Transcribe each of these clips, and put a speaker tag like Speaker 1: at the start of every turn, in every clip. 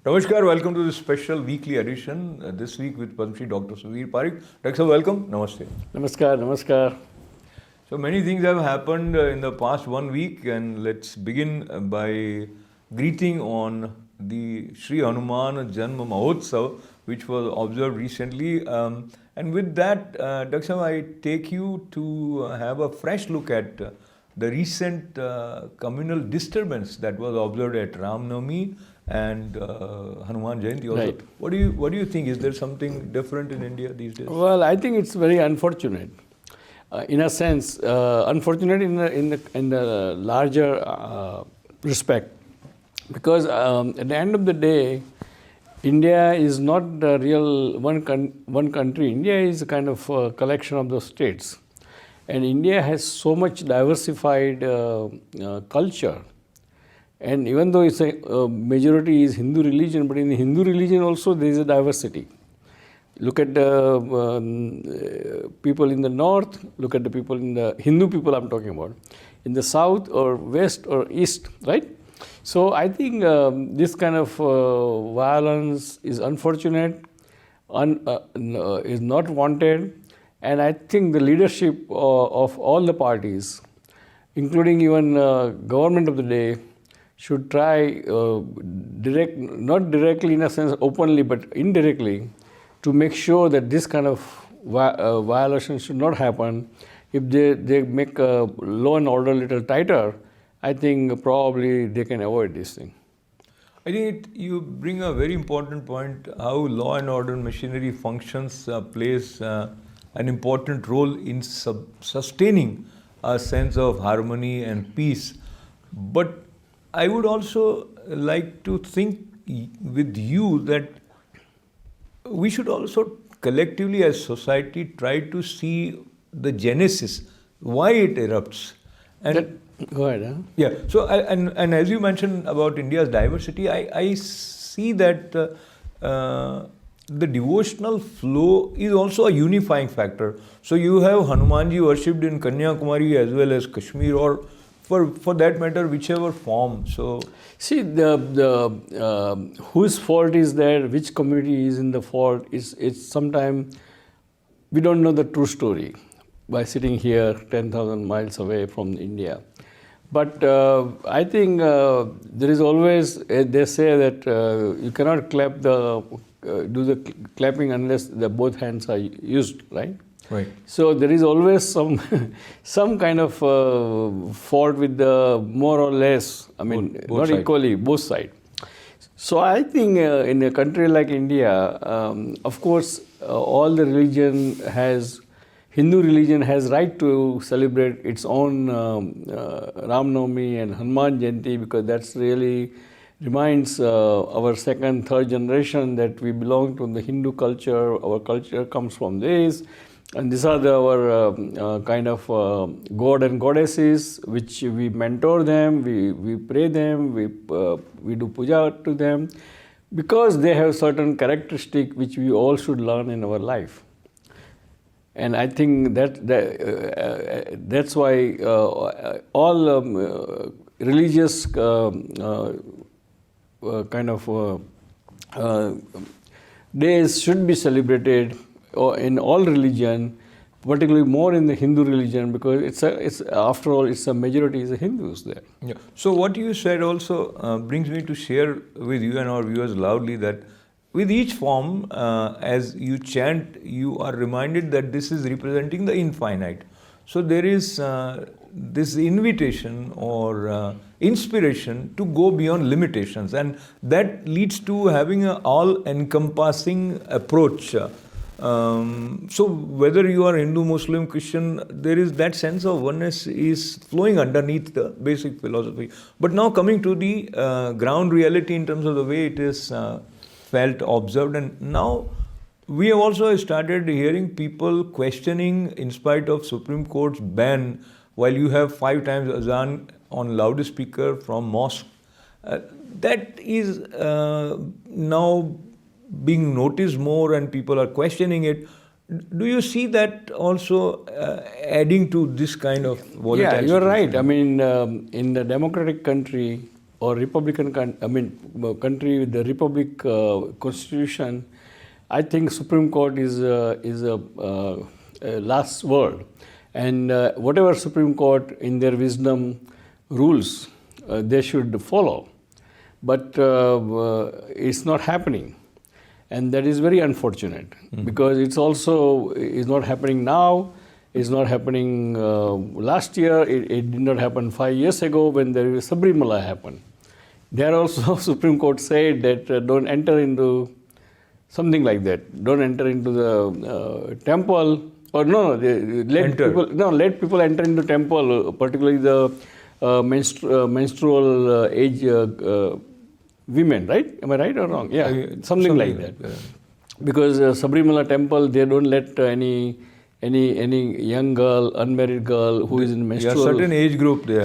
Speaker 1: Namaskar, welcome to this special weekly edition. This week with Padma Shri Dr. Sudhir Parikh. Dr. Sir, welcome. Namaste.
Speaker 2: Namaskar, namaskar.
Speaker 1: So many things have happened in the past 1 week, and let's begin by greeting on the Sri Hanuman Janma Mahotsav, which was observed recently. And with that, Dr. Sir, I take you to have a fresh look at the recent communal disturbance that was observed at Ram Navami and Hanuman Jayanti also.
Speaker 2: Right.
Speaker 1: What do you think? Is there something different in India these days?
Speaker 2: Well, I think it's very unfortunate. In a sense, unfortunate in the larger respect, because at the end of the day, India is not the real one country. India is a kind of collection of those states, and India has so much diversified culture. And even though it's a majority is Hindu religion, but in the Hindu religion also there is a diversity. Look at the people in the north, look at the people in the Hindu people I'm talking about, in the south or west or east, right? So I think this kind of violence is unfortunate, is not wanted, and I think the leadership of all the parties, including even government of the day, should try not directly in a sense openly, but indirectly, to make sure that this kind of violation should not happen. If they make law and order a little tighter, I think probably they can avoid this thing.
Speaker 1: I think you bring a very important point, how law and order machinery functions, plays an important role in sustaining a sense of harmony and peace. But I would also like to think with you that we should also collectively as society try to see the genesis, why it erupts. And
Speaker 2: go ahead. Huh?
Speaker 1: Yeah. So, and as you mentioned about India's diversity, I see that the devotional flow is also a unifying factor. So you have Hanumanji worshipped in Kanyakumari as well as Kashmir, or for that matter, whichever form. So
Speaker 2: see, the whose fault is there, which community is in the fault, it's sometimes we don't know the true story by sitting here 10,000 miles away from India. But I think there is always, they say that you cannot clap do the clapping unless the both hands are used, right?
Speaker 1: Right.
Speaker 2: So there is always some kind of fault with the more or less, I mean,
Speaker 1: both
Speaker 2: not
Speaker 1: sides.
Speaker 2: equally, both sides. So I think in a country like India, of course, all the Hindu religion has right to celebrate its own Ram Navami and Hanuman Jayanti, because that's really reminds our second, third generation that we belong to the Hindu culture. Our culture comes from this. And these are our kind of god and goddesses, which we mentor them, we pray them, we do puja to them, because they have certain characteristic which we all should learn in our life. And I think that's why all religious kind of days should be celebrated in all religion, particularly more in the Hindu religion, because it's after all it's a majority is the Hindus there.
Speaker 1: Yeah. So what you said also brings me to share with you and our viewers loudly that with each form, as you chant, you are reminded that this is representing the infinite. So there is this invitation or inspiration to go beyond limitations, and that leads to having an all-encompassing approach. So whether you are Hindu, Muslim, Christian, there is that sense of oneness is flowing underneath the basic philosophy. But now coming to the ground reality in terms of the way it is felt, observed, and now we have also started hearing people questioning, in spite of Supreme Court's ban, while you have 5 times azan on loudspeaker from mosque, that is now being noticed more and people are questioning it. Do you see that also adding to this kind of volatile
Speaker 2: Yeah, you're
Speaker 1: situation?
Speaker 2: right. I mean, in the democratic country, or Republican country with the Republic constitution, I think Supreme Court is a last word, and whatever Supreme Court in their wisdom rules, they should follow. But it's not happening, and that is very unfortunate because it's also is not happening now. It's not happening last year. It did not happen 5 years ago when the Sabrimala happened. There also Supreme Court said that don't enter into something like that. Don't enter into the temple, or let people enter into temple, particularly the menstrual age women, right? Am I right or wrong? Yeah, something like that. Because Sabrimala temple, they don't let any young girl, unmarried girl who is in menstrual
Speaker 1: certain age group they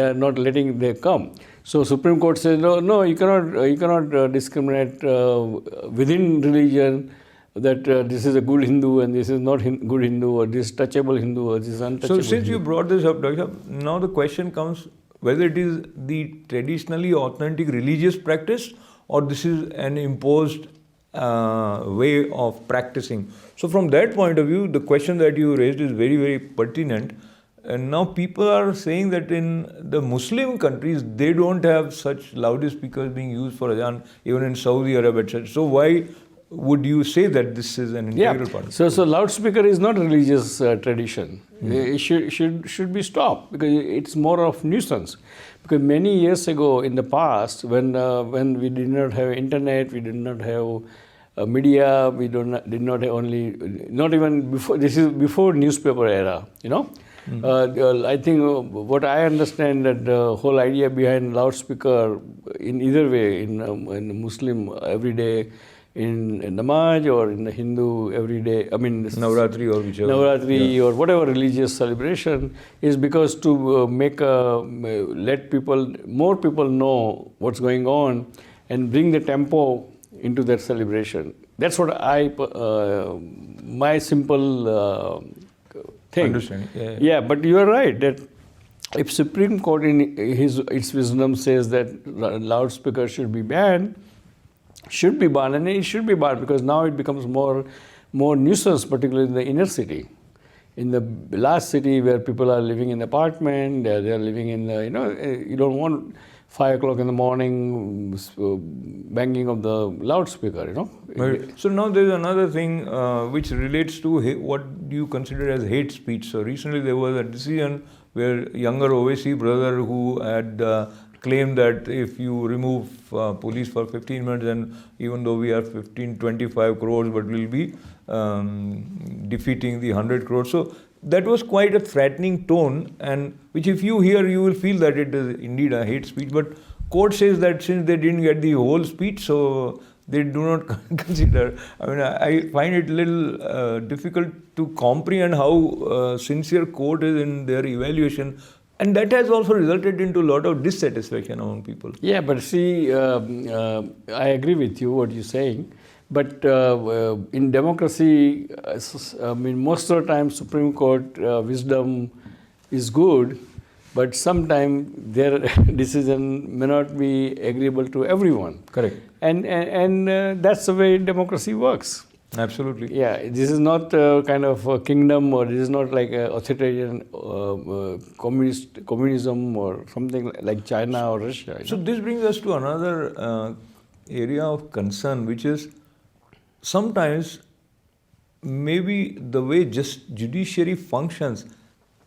Speaker 2: are not letting they come. So Supreme Court says no, you cannot discriminate within religion, that this is a good Hindu and this is not good Hindu, or this is touchable Hindu or this is untouchable.
Speaker 1: So since you brought this up, Dr. now the question comes whether it is the traditionally authentic religious practice or this is an imposed way of practicing. So from that point of view, the question that you raised is very, very pertinent. And now people are saying that in the Muslim countries, they don't have such loudspeakers being used for adhan, even in Saudi Arabia, etc. So why would you say that this is an integral part of it?
Speaker 2: So loudspeaker is not religious tradition. It should be stopped because it's more of nuisance. Because many years ago in the past, when we did not have internet, we did not have media, we did not have not even before. This is before newspaper era, I think what I understand that the whole idea behind loudspeaker in either way, in Muslim everyday, in Namaz or in the Hindu everyday,
Speaker 1: Navratri or whichever.
Speaker 2: Navratri or whatever religious celebration, is because to let more people know what's going on and bring the tempo into that celebration. That's what my simple thing.
Speaker 1: Understanding.
Speaker 2: Yeah, but you are right that if Supreme Court in its wisdom says that loudspeaker should be banned, and it should be banned because now it becomes more nuisance, particularly in the inner city. In the large city where people are living in apartment, they are living in the, you don't want 5 o'clock in the morning banging of the loudspeaker,
Speaker 1: Right. So now there is another thing which relates to what you consider as hate speech. So recently there was a decision where younger Owaisi brother who had claimed that if you remove police for 15 minutes, and even though we have 25 crores, but we'll be defeating the 100 crores. So that was quite a threatening tone, and which if you hear, you will feel that it is indeed a hate speech. But court says that since they didn't get the whole speech, so they do not consider. I find it a little difficult to comprehend how sincere court is in their evaluation. And that has also resulted into a lot of dissatisfaction among people.
Speaker 2: Yeah, but see, I agree with you what you're saying. But in democracy, most of the time Supreme Court wisdom is good, but sometimes their decision may not be agreeable to everyone.
Speaker 1: Correct.
Speaker 2: And that's the way democracy works.
Speaker 1: Absolutely.
Speaker 2: Yeah, this is not kind of a kingdom, or this is not like a authoritarian communism or something like China or Russia.
Speaker 1: So this brings us to another area of concern, which is sometimes maybe the way judiciary functions,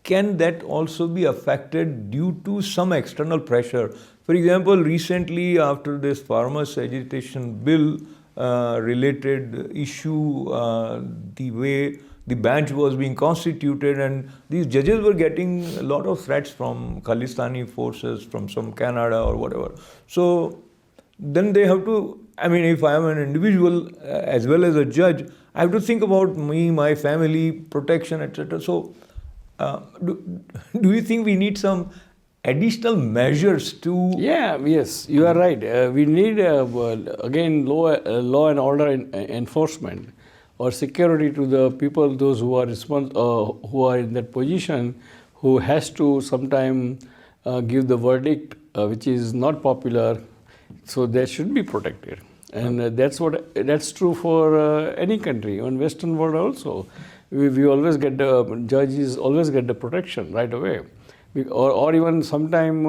Speaker 1: can that also be affected due to some external pressure? For example, recently after this farmers' agitation bill related issue, the way the bench was being constituted, and these judges were getting a lot of threats from Khalistani forces, from some Canada or whatever. So then they have to, if I am an individual as well as a judge, I have to think about me, my family, protection, etc. So do you think we need some additional measures to...
Speaker 2: Yes, you are right. We need, again, law and order enforcement or security to the people, those who are who are in that position, who has to sometime give the verdict which is not popular, so they should be protected. And that's true for any country, in Western world also. We always get the judges always get the protection right away, or even sometime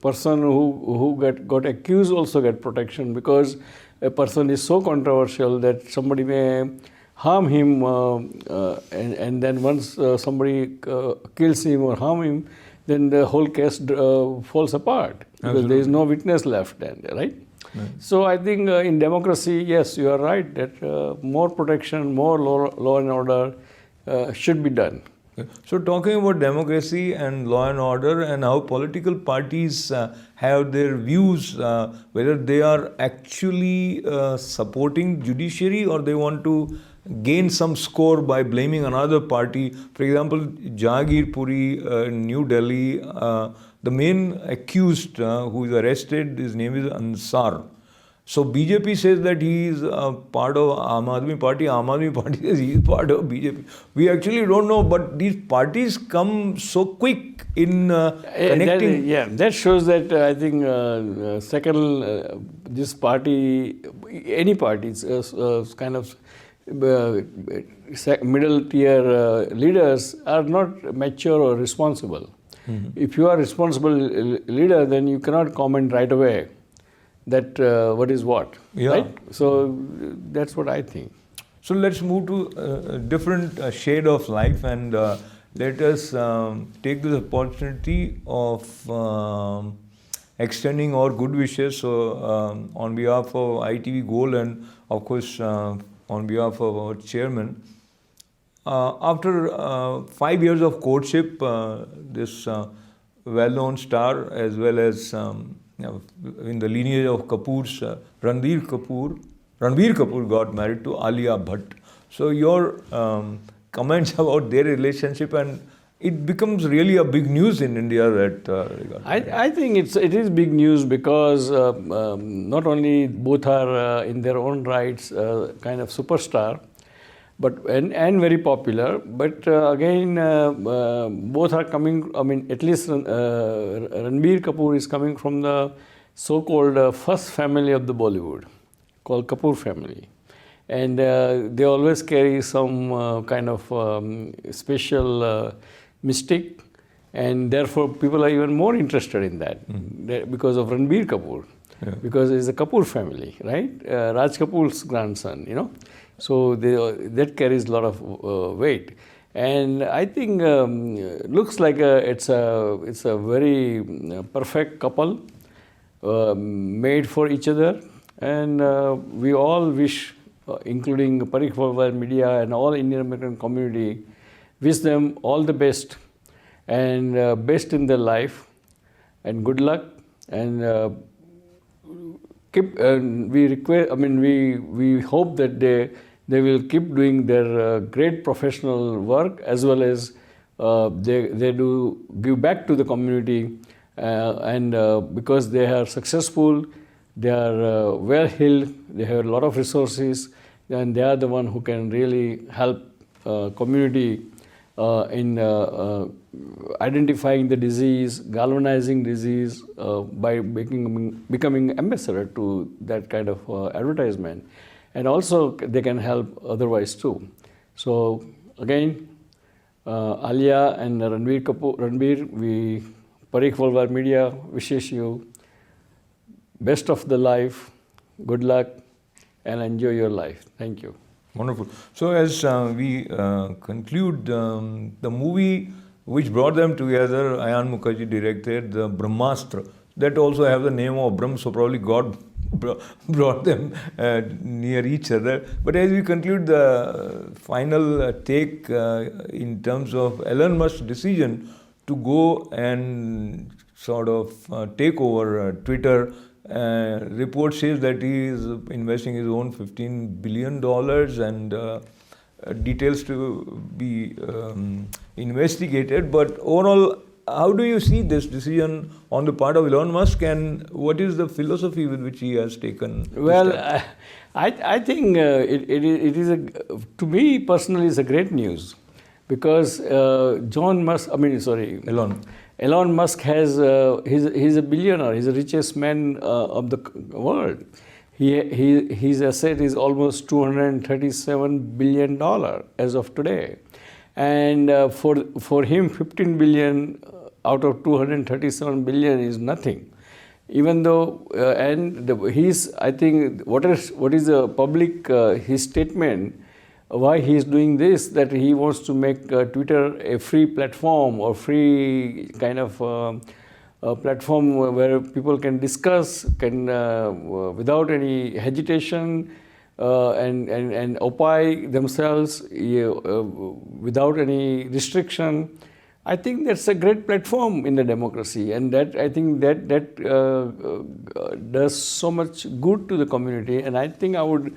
Speaker 2: person who got accused also get protection, because a person is so controversial that somebody may harm him, and then once somebody kills him or harm him, then the whole case falls apart, because there is no witness left then, right? So I think in democracy, yes, you are right that more protection, more law and order should be done.
Speaker 1: So talking about democracy and law and order and how political parties have their views, whether they are actually supporting judiciary or they want to gain some score by blaming another party. For example, Jahangir Puri in New Delhi, the main accused who is arrested, his name is Ansar. So BJP says that he is part of Aam Aadmi Party. Aam Aadmi Party says he is part of BJP. We actually don't know, but these parties come so quick in connecting.
Speaker 2: That shows that I think this party, any party, kind of middle tier leaders are not mature or responsible. Mm-hmm. If you are a responsible leader, then you cannot comment right away that what is what, right? So that's what I think.
Speaker 1: So let's move to a different shade of life, and let us take this opportunity of extending our good wishes. So on behalf of ITV Gold and of course on behalf of our chairman, after 5 years of courtship, this well-known star, as well as in the lineage of Kapoor's, Ranbir Kapoor got married to Alia Bhatt. So your comments about their relationship, and it becomes really a big news in India that
Speaker 2: I think it is big news because not only both are in their own rights kind of superstar, but and very popular, but again both are coming, I mean, at least Ranbir Kapoor is coming from the so-called first family of the Bollywood, called Kapoor family. And they always carry some kind of special mystic, and therefore people are even more interested in that because of Ranbir Kapoor, because it's a Kapoor family, right? Raj Kapoor's grandson, you know. So that carries a lot of weight, and I think looks like it's a very perfect couple made for each other, and we all wish, including Parikh Worldwide Media and all Indian American community, wish them all the best and best in their life, and good luck, and keep. We request. I mean, we hope that they will keep doing their great professional work, as well as they do give back to the community, and because they are successful, they are well-heeled, they have a lot of resources, and they are the one who can really help community in identifying the disease, galvanizing disease by becoming ambassador to that kind of advertisement. And also they can help otherwise too. So again, Alia and Ranbir, Parikh Worldwide Media wishes you best of the life, good luck, and enjoy your life. Thank you.
Speaker 1: Wonderful. So as we conclude, the movie which brought them together, Ayan Mukherjee directed, the Brahmastra, that also have the name of Brahm, so probably God brought them near each other. But as we conclude, the final take in terms of Elon Musk's decision to go and sort of take over Twitter. Report says that he is investing his own $15 billion, and details to be investigated. But overall, how do you see this decision on the part of Elon Musk, and what is the philosophy with which he has taken?
Speaker 2: Well, I think it is to me personally, it's a great news, because Elon Elon Musk has, he's a billionaire, he's the richest man of the world. His asset is almost $237 billion as of today. And for him, 15 billion out of 237 billion is nothing. Even though, I think, what is the public, his statement, why he is doing this, that he wants to make Twitter a free platform or free kind of a platform where people can discuss, without any hesitation, and opine themselves without any restriction. I think that's a great platform in the democracy, and that I think that does so much good to the community. And I think I would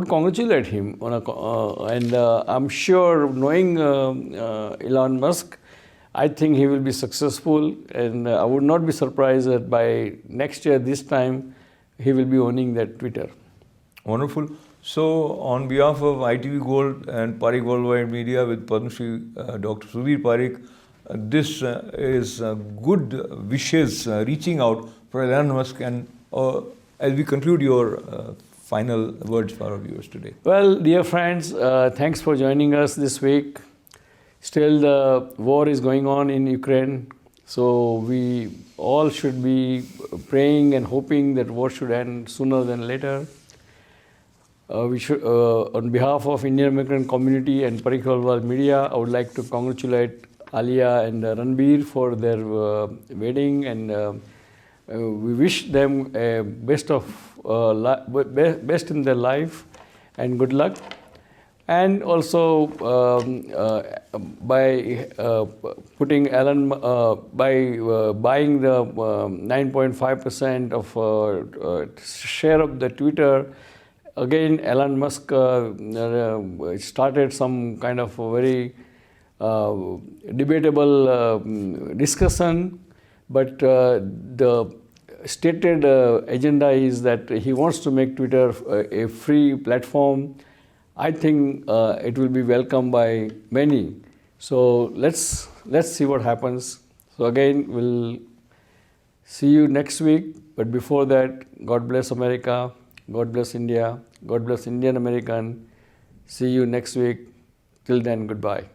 Speaker 2: congratulate him on and I'm sure, knowing Elon Musk, I think he will be successful, and I would not be surprised that by next year this time he will be owning that Twitter.
Speaker 1: Wonderful. So, on behalf of ITV Gold and Parikh Worldwide Media with Padma Shri Dr. Sudhir Parikh, this is good wishes reaching out for Elon Musk. And as we conclude, your final words for our viewers today.
Speaker 2: Well, dear friends, thanks for joining us this week. Still, the war is going on in Ukraine, so we all should be praying and hoping that war should end sooner than later. We should, on behalf of Indian American community and Parikh Worldwide Media, I would like to congratulate Alia and Ranbir for their wedding, and we wish them best in their life and good luck. And also by putting by buying the 9.5% of share of the Twitter. Again, Elon Musk started some kind of a very debatable discussion, but the stated agenda is that he wants to make Twitter a free platform. I think it will be welcomed by many. So let's see what happens. So again, we'll see you next week. But before that, God bless America. God bless India. God bless Indian American. See you next week. Till then, goodbye.